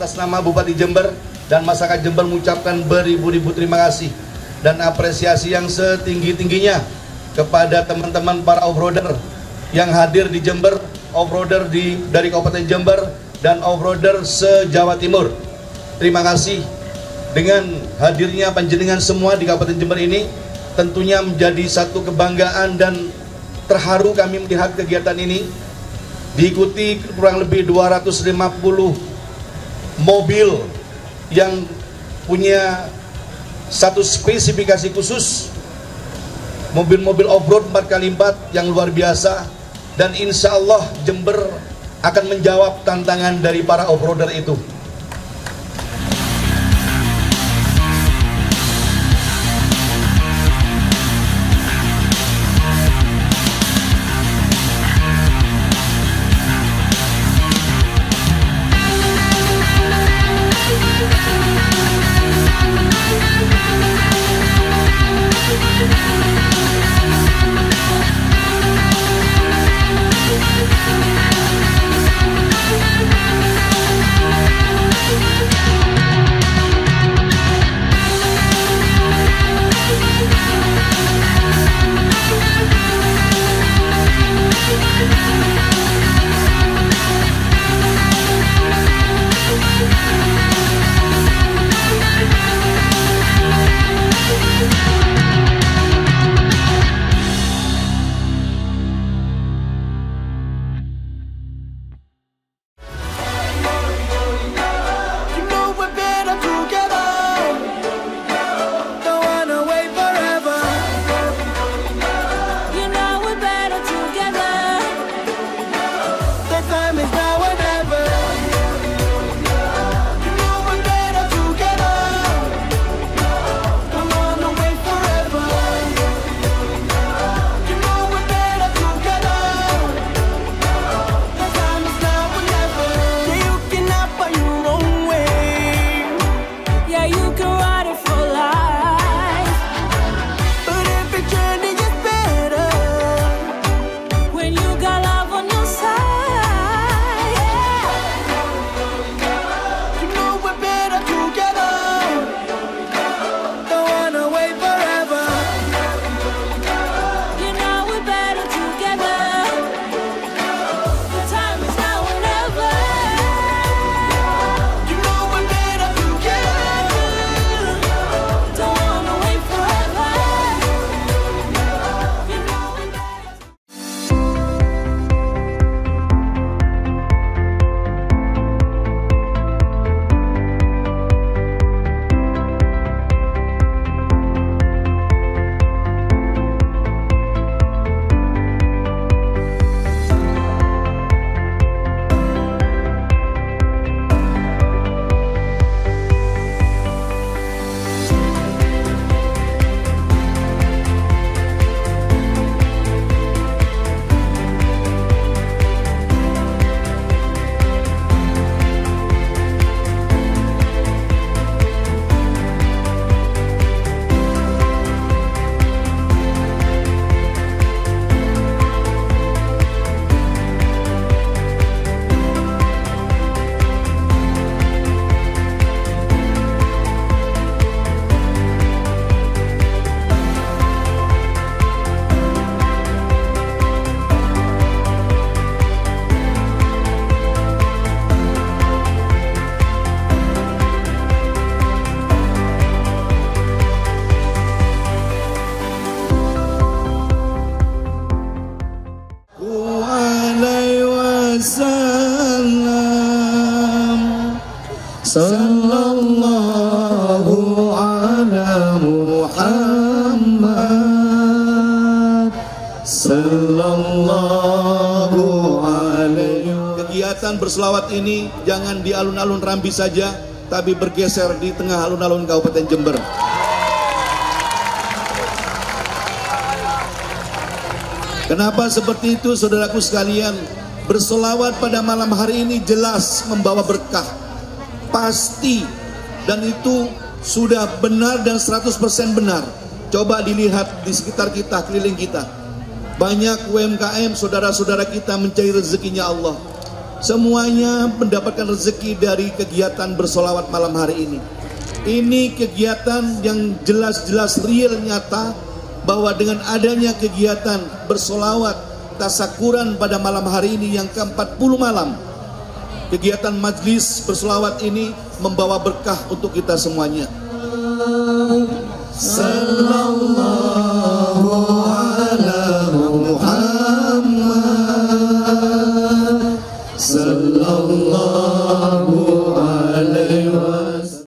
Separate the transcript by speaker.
Speaker 1: atas nama Bupati Jember dan masyarakat Jember mengucapkan beribu-ribu terima kasih dan apresiasi yang setinggi-tingginya kepada teman-teman para off-roader yang hadir di Jember, off-roader dari Kabupaten Jember dan off-roader se-Jawa Timur. Terima kasih. Dengan hadirnya panjenengan semua di Kabupaten Jember ini tentunya menjadi satu kebanggaan dan terharu kami melihat kegiatan ini diikuti kurang lebih 250 mobil yang punya satu spesifikasi khusus, mobil-mobil off-road 4x4 yang luar biasa, dan insya Allah Jember akan menjawab tantangan dari para off-roader itu.
Speaker 2: Sallallahu ala Muhammad Sallallahu alaihi.
Speaker 1: Kegiatan berselawat ini jangan di alun-alun Rambi saja, tapi bergeser di tengah alun-alun Kabupaten Jember. Kenapa seperti itu, saudaraku sekalian? Berselawat pada malam hari ini jelas membawa berkah, pasti, dan itu sudah benar dan 100% benar. Coba dilihat di sekitar kita, keliling kita, banyak UMKM saudara-saudara kita mencari rezekinya Allah. semuanya mendapatkan rezeki dari kegiatan bersolawat malam hari ini. Ini kegiatan yang jelas-jelas real, nyata, bahwa dengan adanya kegiatan bersolawat tasakuran pada malam hari ini yang ke-40 malam, kegiatan majlis bersolawat ini membawa berkah untuk kita semuanya.
Speaker 2: Sallallahu